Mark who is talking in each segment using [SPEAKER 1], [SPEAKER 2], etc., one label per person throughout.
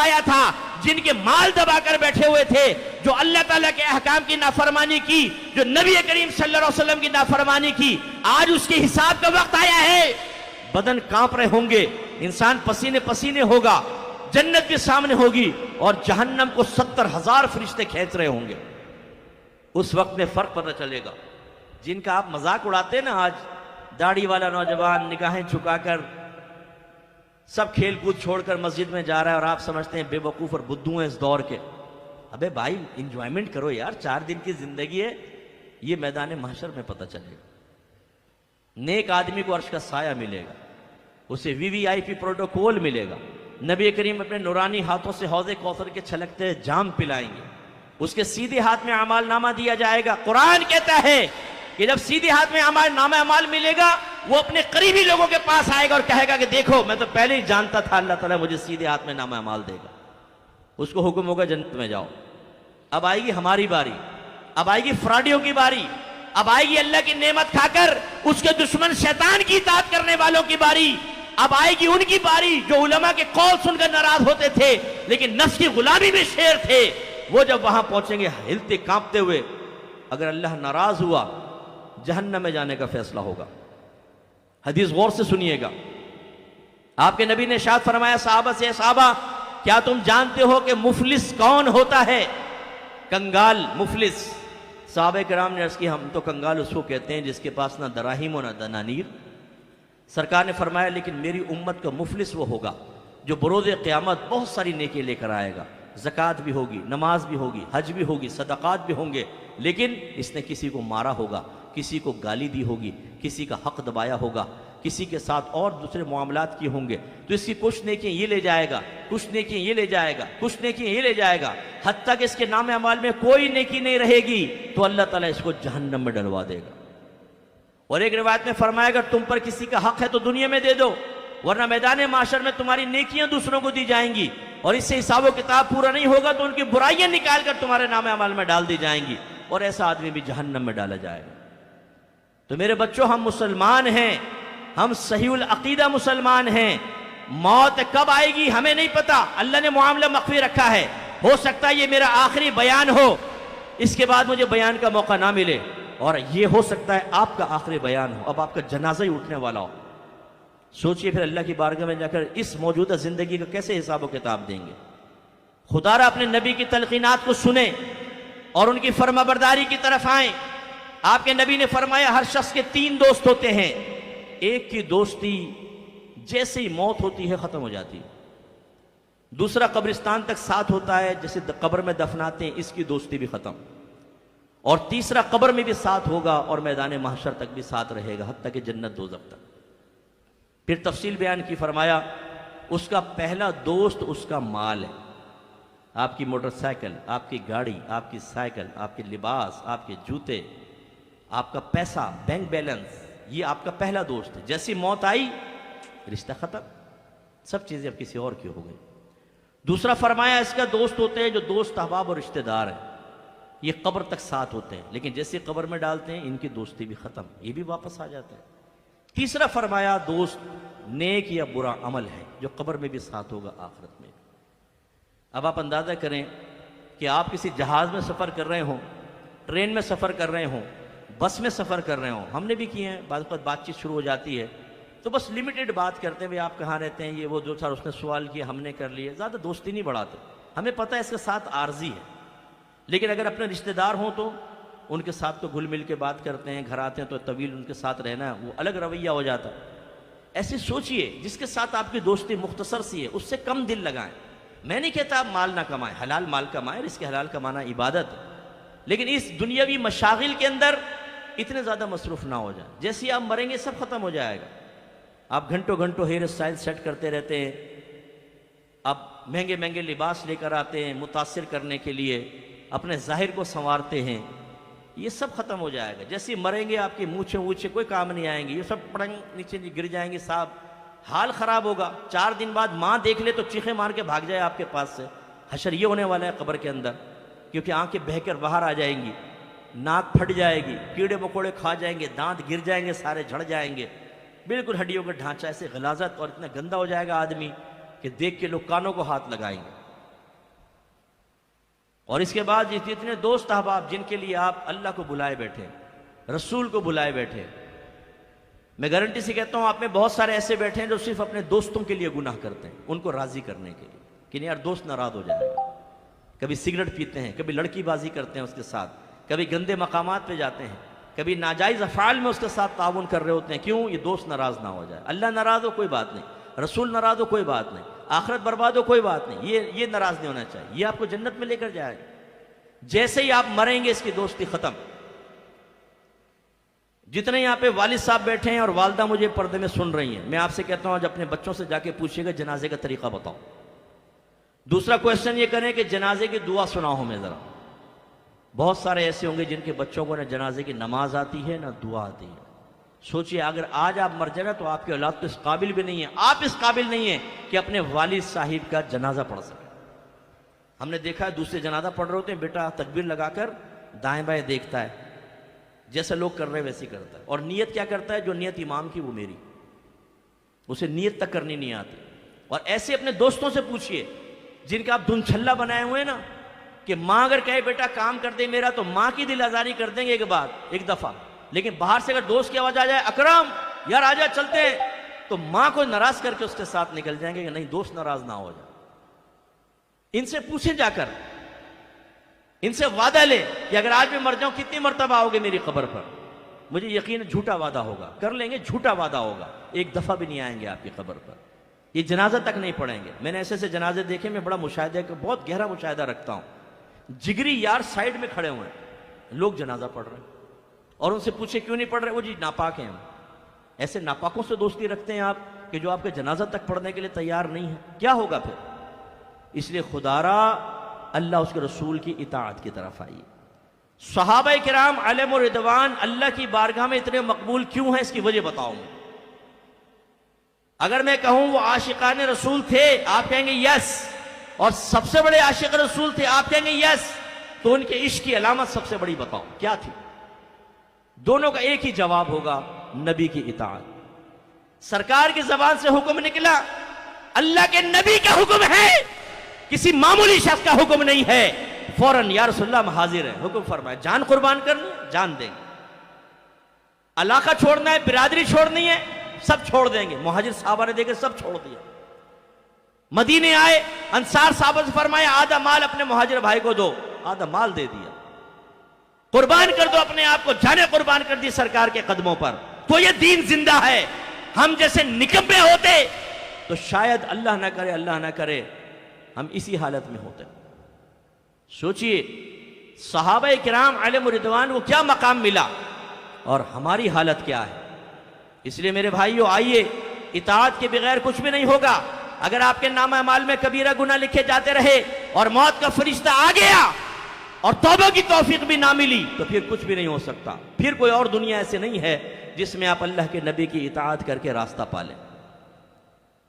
[SPEAKER 1] دبایا تھا، جن کے مال دبا کر بیٹھے ہوئے تھے، جو اللہ تعالیٰ کے احکام کی نافرمانی کی، جو نبی کریم صلی اللہ علیہ وسلم کی نافرمانی کی، آج اس کے حساب کا وقت آیا ہے۔ بدن کانپ رہے ہوں گے، انسان پسینے پسینے ہوگا، جنت بھی سامنے ہوگی اور جہنم کو 70,000 فرشتے کھینچ رہے ہوں گے۔ اس وقت میں فرق پتہ چلے گا۔ جن کا آپ مذاق اڑاتے ہیں نا، آج داڑھی والا نوجوان نگاہیں جھکا کر سب کھیل کود چھوڑ کر مسجد میں جا رہا ہے اور آپ سمجھتے ہیں بے وقوف اور بدھو ہیں اس دور کے۔ ابے بھائی انجوائمنٹ کرو یار، 4 دن کی زندگی ہے، یہ میدان محشر میں پتہ چلے گا۔ نیک آدمی کو عرش کا سایہ ملے گا، اسے VVIP پروٹوکول ملے گا، نبی کریم اپنے نورانی ہاتھوں سے حوض کوثر کے چھلکتے جام پلائیں گے، اس کے سیدھے ہاتھ میں اعمال نامہ دیا جائے گا۔ قرآن کہتا ہے کہ جب سیدھے ہاتھ میں نامہ اعمال ملے گا، وہ اپنے قریبی لوگوں کے پاس آئے گا اور کہے گا کہ دیکھو میں تو پہلے ہی جانتا تھا اللہ تعالیٰ مجھے سیدھے ہاتھ میں نامہ اعمال دے گا۔ اس کو حکم ہوگا جنت میں جاؤ۔ اب آئے گی ہماری باری، اب آئے گی فراڈیوں کی باری، اب آئے گی اللہ کی نعمت کھا کر اس کے دشمن شیطان کی اطاعت کرنے والوں کی باری، اب آئے گی ان کی باری جو علماء کے قول سن کر ناراض ہوتے تھے لیکن نفس کی غلامی میں شیر تھے۔ وہ جب وہاں پہنچیں گے ہلتے کانپتے ہوئے، اگر اللہ ناراض ہوا جہنم میں جانے کا فیصلہ ہوگا۔ حدیث غور سے سنیے گا۔ آپ کے نبی نے ارشاد فرمایا صحابہ سے، صحابہ کیا تم جانتے ہو کہ مفلس کون ہوتا ہے؟ کنگال، مفلس۔ صحابہ کرام نے عرض کی ہم تو کنگال اس کو کہتے ہیں جس کے پاس نہ دراہیم و نہ دنانیر۔ سرکار نے فرمایا لیکن میری امت کا مفلس وہ ہوگا جو بروز قیامت بہت ساری نیکی لے کر آئے گا، زکوٰۃ بھی ہوگی، نماز بھی ہوگی، حج بھی ہوگی، صدقات بھی ہوں گے، لیکن اس نے کسی کو مارا ہوگا، کسی کو گالی دی ہوگی، کسی کا حق دبایا ہوگا، کسی کے ساتھ اور دوسرے معاملات کیے ہوں گے، تو اس کی کچھ نیکیاں یہ لے جائے گا، کچھ نیکیاں یہ لے جائے گا، کچھ نیکیاں یہ لے جائے گا، حتیٰ کہ اس کے نام اعمال میں کوئی نیکی نہیں رہے گی تو اللہ تعالیٰ اس کو جہنم میں ڈلوا دے گا۔ اور ایک روایت میں فرمایا اگر تم پر کسی کا حق ہے تو دنیا میں دے دو، ورنہ میدان معاشر میں تمہاری نیکیاں دوسروں کو دی جائیں گی اور اس سے حساب و کتاب پورا نہیں ہوگا تو ان کی برائیاں نکال کر تمہارے نام اعمال میں ڈال دی جائیں گی اور ایسا آدمی بھی جہنم میں ڈالا جائے گا۔ تو میرے بچوں ہم مسلمان ہیں، ہم صحیح العقیدہ مسلمان ہیں۔ موت کب آئے گی ہمیں نہیں پتا، اللہ نے معاملہ مخفی رکھا ہے۔ ہو سکتا ہے یہ میرا آخری بیان ہو، اس کے بعد مجھے بیان کا موقع نہ ملے، اور یہ ہو سکتا ہے آپ کا آخری بیان ہو، اب آپ کا جنازہ ہی اٹھنے والا ہو۔ سوچئے پھر اللہ کی بارگاہ میں جا کر اس موجودہ زندگی کا کیسے حساب و کتاب دیں گے۔ خدا را اپنے نبی کی تلقینات کو سنیں اور ان کی فرما برداری کی طرف آئیں۔ آپ کے نبی نے فرمایا ہر شخص کے 3 دوست ہوتے ہیں، ایک کی دوستی جیسے ہی موت ہوتی ہے ختم ہو جاتی ہے، دوسرا قبرستان تک ساتھ ہوتا ہے، جیسے قبر میں دفناتے ہیں اس کی دوستی بھی ختم، اور تیسرا قبر میں بھی ساتھ ہوگا اور میدان محشر تک بھی ساتھ رہے گا حتیٰ کہ جنت دوزخ تک۔ پھر تفصیل بیان کی، فرمایا اس کا پہلا دوست اس کا مال ہے، آپ کی موٹر سائیکل، آپ کی گاڑی، آپ کی سائیکل، آپ کے لباس، آپ کے جوتے، آپ کا پیسہ، بینک بیلنس، یہ آپ کا پہلا دوست ہے۔ جیسی موت آئی رشتہ ختم، سب چیزیں اب کسی اور کی ہو گئی۔ دوسرا فرمایا اس کا دوست ہوتے ہیں جو دوست احباب اور رشتہ دار ہیں، یہ قبر تک ساتھ ہوتے ہیں، لیکن جیسے قبر میں ڈالتے ہیں ان کی دوستی بھی ختم، یہ بھی واپس آ جاتے ہیں۔ تیسرا فرمایا دوست نیک یا برا عمل ہے جو قبر میں بھی ساتھ ہوگا آخرت میں۔ اب آپ اندازہ کریں کہ آپ کسی جہاز میں سفر کر رہے ہوں، ٹرین میں سفر کر رہے ہوں، بس میں سفر کر رہے ہوں، ہم نے بھی کیے ہیں، بعض وقت بات چیت شروع ہو جاتی ہے تو بس لمیٹڈ بات کرتے ہیں، بھئی آپ کہاں رہتے ہیں، یہ وہ جو سر اس نے سوال کیا ہم نے کر لیے، زیادہ دوستی نہیں بڑھاتے، ہمیں پتہ ہے اس کے ساتھ عارضی ہے، لیکن اگر اپنے رشتہ دار ہوں تو ان کے ساتھ تو گھل مل کے بات کرتے ہیں، گھر آتے ہیں تو طویل ان کے ساتھ رہنا ہے، وہ الگ رویہ ہو جاتا ہے۔ ایسے سوچئے جس کے ساتھ آپ کی دوستی مختصر سی ہے اس سے کم دل لگائیں۔ میں نہیں کہتا آپ مال نہ کمائیں، حلال مال کمائیں، رزق حلال کمانا عبادت ہے، لیکن اس دنیاوی مشاغل کے اندر اتنے زیادہ مصروف نہ ہو جائیں، جیسے آپ مریں گے سب ختم ہو جائے گا۔ آپ گھنٹوں گھنٹوں ہیئر اسٹائل سیٹ کرتے رہتے ہیں، آپ مہنگے مہنگے لباس لے کر آتے ہیں متاثر کرنے کے لیے، اپنے ظاہر کو سنوارتے ہیں، یہ سب ختم ہو جائے گا۔ جیسے مریں گے آپ کی مونچھیں وونچھیں کوئی کام نہیں آئیں گی، یہ سب پڑنگ نیچے گر جائیں گے صاحب، حال خراب ہوگا۔ 4 دن بعد ماں دیکھ لے تو چیخیں مار کے بھاگ جائے آپ کے پاس سے۔ حشر یہ ہونے والا ہے قبر کے اندر، کیونکہ آنکھیں بہہ کر باہر آ جائیں گی، ناک پھٹ جائے گی، کیڑے مکوڑے کھا جائیں گے، دانت گر جائیں گے، سارے جھڑ جائیں گے، بالکل ہڈیوں کا ڈھانچہ ایسے غلاظت، اور اتنا گندا ہو جائے گا آدمی کہ دیکھ کے لوگ کانوں کو ہاتھ لگائیں گے۔ اور اس کے بعد جتنے دوست احباب جن کے لیے آپ اللہ کو بلائے بیٹھے، رسول کو بلائے بیٹھے، میں گارنٹی سے کہتا ہوں آپ میں بہت سارے ایسے بیٹھے ہیں جو صرف اپنے دوستوں کے لیے گناہ کرتے ہیں، ان کو راضی کرنے کے لیے کہ نہیں یار دوست ناراض ہو جائے گا۔ کبھی سگریٹ پیتے ہیں، کبھی لڑکی بازی کرتے ہیں اس کے ساتھ، کبھی گندے مقامات پہ جاتے ہیں، کبھی ناجائز افعال میں اس کے ساتھ تعاون کر رہے ہوتے ہیں۔ کیوں؟ یہ دوست ناراض نہ ہو جائے۔ اللہ ناراض ہو کوئی بات نہیں، رسول ناراض ہو کوئی بات نہیں، آخرت برباد ہو کوئی بات نہیں، یہ ناراض نہیں ہونا چاہیے، یہ آپ کو جنت میں لے کر جائے گا۔ جیسے ہی آپ مریں گے اس کی دوستی ختم۔ جتنے یہاں پہ والد صاحب بیٹھے ہیں اور والدہ مجھے پردے میں سن رہی ہیں، میں آپ سے کہتا ہوں آج اپنے بچوں سے جا کے پوچھیے گا جنازے کا طریقہ بتاؤ۔ دوسرا کویسچن یہ کریں کہ جنازے کی دعا سناؤ ہمیں ذرا۔ بہت سارے ایسے ہوں گے جن کے بچوں کو نہ جنازے کی نماز آتی ہے نہ دعا آتی ہے۔ سوچئے اگر آج آپ مر جائیں تو آپ کی اولاد تو اس قابل بھی نہیں ہے، آپ اس قابل نہیں ہیں کہ اپنے والد صاحب کا جنازہ پڑھ سکیں۔ ہم نے دیکھا ہے دوسرے جنازہ پڑھ رہے ہوتے ہیں، بیٹا تکبیر لگا کر دائیں بائیں دیکھتا ہے، جیسے لوگ کر رہے ہیں ویسے کرتا ہے، اور نیت کیا کرتا ہے؟ جو نیت امام کی وہ میری، اسے نیت تک کرنی نہیں آتی۔ اور ایسے اپنے دوستوں سے پوچھئے جن کا آپ دھن چھلا بنائے ہوئے نا، کہ ماں اگر کہے بیٹا کام کر دے میرا تو ماں کی دل آزاری کر دیں گے ایک دفعہ، لیکن باہر سے اگر دوست کی آواز آ جائے اکرم یار آجا چلتے ہیں، تو ماں کو ناراض کر کے اس کے ساتھ نکل جائیں گے کہ نہیں دوست ناراض نہ ہو جائے۔ ان سے پوچھیں جا کر، ان سے وعدہ لے کہ اگر آج میں مر جاؤں کتنی مرتبہ آؤ گے میری قبر پر؟ مجھے یقین ہے جھوٹا وعدہ ہوگا، کر لیں گے جھوٹا وعدہ ہوگا، ایک دفعہ بھی نہیں آئیں گے آپ کی قبر پر، یہ جنازہ تک نہیں پڑھیں گے۔ میں نے ایسے جنازے دیکھے، میں بڑا مشاہدہ کا بہت گہرا مشاہدہ رکھتا ہوں، جگری یار سائیڈ میں کھڑے ہوئے ہیں، لوگ جنازہ پڑھ رہے ہیں، اور ان سے پوچھے کیوں نہیں پڑھ رہے؟ وہ جی ناپاک ہیں ہم۔ ایسے ناپاکوں سے دوستی رکھتے ہیں آپ کہ جو آپ کے جنازہ تک پڑھنے کے لیے تیار نہیں ہے، کیا ہوگا پھر؟ اس لیے خدا را اللہ اس کے رسول کی اطاعت کی طرف آئیے۔ صحابہ کرام علیہم رضوان اللہ کی بارگاہ میں اتنے مقبول کیوں ہیں؟ اس کی وجہ بتاؤں میں۔ اگر میں کہوں وہ عاشقان رسول تھے، آپ کہیں گے یس، اور سب سے بڑے عاشق رسول تھے، آپ کہیں گے یس، تو ان کے عشق کی علامت سب سے بڑی بتاؤ کیا تھی؟ دونوں کا ایک ہی جواب ہوگا، نبی کی اطاعت۔ سرکار کی زبان سے حکم نکلا، اللہ کے نبی کا حکم ہے، کسی معمولی شخص کا حکم نہیں ہے، فوراً یا رسول اللہ ہم حاضر ہیں، حکم فرمائے، جان قربان کرنی ہے جان دیں گے، علاقہ چھوڑنا ہے، برادری چھوڑنی ہے، سب چھوڑ دیں گے۔ مہاجر صحابہ نے دیکھے سب چھوڑ دیا، مدینے آئے، انصار صحابہ سے فرمایا آدھا مال اپنے مہاجر بھائی کو دو، آدھا مال دے دیا، قربان کر دو اپنے آپ کو، جانیں قربان کر دی سرکار کے قدموں پر۔ تو یہ دین زندہ ہے۔ ہم جیسے نکمے ہوتے تو شاید اللہ نہ کرے ہم اسی حالت میں ہوتے۔ سوچئے صحابہ کرام علیہم رضوان کو کیا مقام ملا اور ہماری حالت کیا ہے۔ اس لیے میرے بھائیو آئیے، اطاعت کے بغیر کچھ بھی نہیں ہوگا۔ اگر آپ کے نامہ اعمال میں کبیرہ گناہ لکھے جاتے رہے اور موت کا فرشتہ آ گیا اور توبہ کی توفیق بھی نہ ملی تو پھر کچھ بھی نہیں ہو سکتا۔ پھر کوئی اور دنیا ایسے نہیں ہے جس میں آپ اللہ کے نبی کی اطاعت کر کے راستہ پالیں۔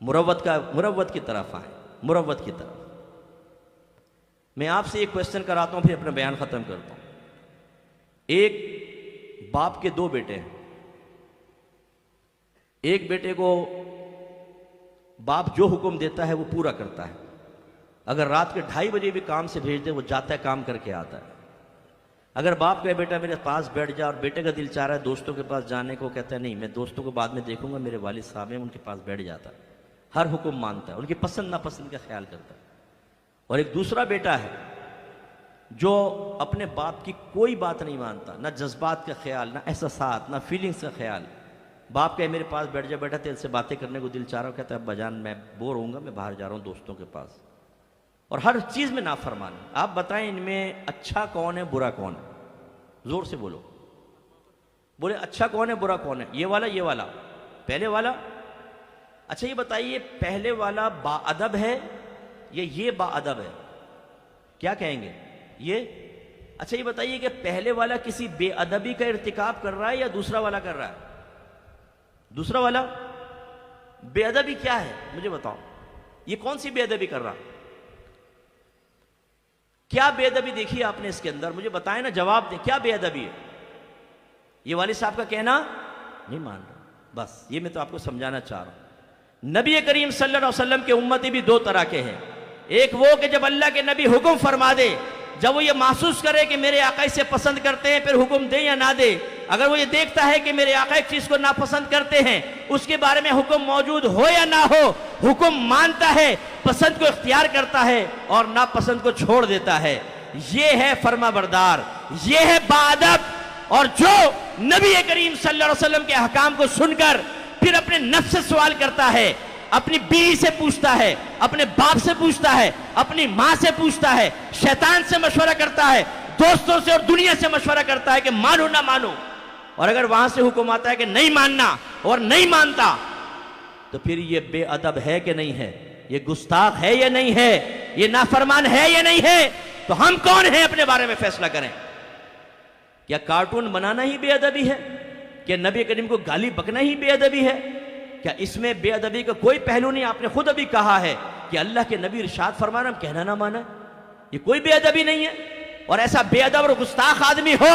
[SPEAKER 1] مروت کی طرف آئیں، مروت کی طرف۔ میں آپ سے ایک کویسچن کراتا ہوں پھر اپنا بیان ختم کرتا ہوں۔ ایک باپ کے دو بیٹے ہیں، ایک بیٹے کو باپ جو حکم دیتا ہے وہ پورا کرتا ہے، اگر رات کے 2:30 بجے بھی کام سے بھیج دے وہ جاتا ہے کام کر کے آتا ہے۔ اگر باپ کہے بیٹا میرے پاس بیٹھ جا، اور بیٹے کا دل چاہ رہا ہے دوستوں کے پاس جانے کو، کہتا ہے نہیں میں دوستوں کو بعد میں دیکھوں گا، میرے والد صاحب ہیں ان کے پاس بیٹھ جاتا ہے، ہر حکم مانتا ہے، ان کی پسند ناپسند کا خیال کرتا ہے۔ اور ایک دوسرا بیٹا ہے جو اپنے باپ کی کوئی بات نہیں مانتا، نہ جذبات کا خیال، نہ احساسات، نہ فیلنگز کا خیال۔ باپ کہے میرے پاس بیٹھ جا بیٹا تیرے سے باتیں کرنے کو دل چاہ رہا ہوں، کہتا ہے ابا جان میں بور ہوں گا، میں باہر جا رہا ہوں دوستوں کے پاس۔ اور ہر چیز میں نافرمانی۔ آپ بتائیں ان میں اچھا کون ہے برا کون ہے؟ زور سے بولو، بولے اچھا کون ہے برا کون ہے؟ یہ والا پہلے والا؟ اچھا یہ بتائیے پہلے والا با ادب ہے یا یہ با ادب ہے؟ کیا کہیں گے یہ؟ اچھا یہ بتائیے کہ پہلے والا کسی بے ادبی کا ارتکاب کر رہا ہے یا دوسرا والا کر رہا ہے؟ دوسرا والا بے ادبی کیا ہے مجھے بتاؤ، یہ کون سی بے ادبی کر رہا؟ کیا بے ادبی دیکھی آپ نے اس کے اندر؟ مجھے بتائیں نا، جواب دیں، کیا بے ادبی ہے؟ یہ والد صاحب کا کہنا نہیں مان رہا، بس یہ میں تو آپ کو سمجھانا چاہ رہا ہوں۔ نبی کریم صلی اللہ علیہ وسلم کے امتی بھی دو طرح کے ہیں، ایک وہ کہ جب اللہ کے نبی حکم فرما دے جب وہ یہ محسوس کرے کہ میرے آقا اسے پسند کرتے ہیں پھر حکم دے یا نہ دے، اگر وہ یہ دیکھتا ہے کہ میرے آقا ایک چیز کو ناپسند کرتے ہیں، اس کے بارے میں حکم موجود ہو یا نہ ہو، حکم مانتا ہے، پسند کو اختیار کرتا ہے اور ناپسند کو چھوڑ دیتا ہے، یہ ہے فرما بردار، یہ ہے باادب۔ اور جو نبی کریم صلی اللہ علیہ وسلم کے احکام کو سن کر پھر اپنے نفس سے سوال کرتا ہے، اپنی بیوی سے پوچھتا ہے، اپنے باپ سے پوچھتا ہے، اپنی ماں سے پوچھتا ہے، شیطان سے مشورہ کرتا ہے، دوستوں سے اور دنیا سے مشورہ کرتا ہے کہ مانو نہ مانو، اور اگر وہاں سے حکم آتا ہے کہ نہیں ماننا اور نہیں مانتا، تو پھر یہ بے ادب ہے کہ نہیں ہے، یہ گستاخ ہے یا نہیں ہے، یہ نافرمان ہے یا نہیں ہے؟ تو ہم کون ہیں اپنے بارے میں فیصلہ کریں؟ کیا کارٹون بنانا ہی بے ادبی ہے؟ کیا نبی کریم کو گالی بکنا ہی بے ادبی ہے؟ کیا اس میں بے ادبی کا کوئی پہلو نہیں؟ آپ نے خود ابھی کہا ہے کہ اللہ کے نبی ارشاد فرمانا ہم کہنا نہ مانا، یہ کوئی بے ادبی نہیں ہے۔ اور ایسا بے ادب اور گستاخ آدمی ہو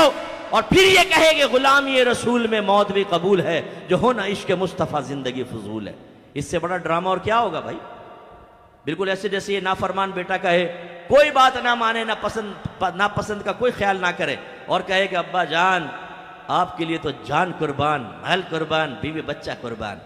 [SPEAKER 1] اور پھر یہ کہے کہ غلامی رسول میں موت بھی قبول ہے، جو ہونا عشق مصطفیٰ زندگی فضول ہے، اس سے بڑا ڈرامہ اور کیا ہوگا بھائی؟ بالکل ایسے جیسے یہ نافرمان بیٹا کہے کوئی بات نہ مانے، ناپسند کا کوئی خیال نہ کرے، اور کہے کہ ابا جان آپ کے لیے تو جان قربان، مال قربان، بیوی بچہ قربان۔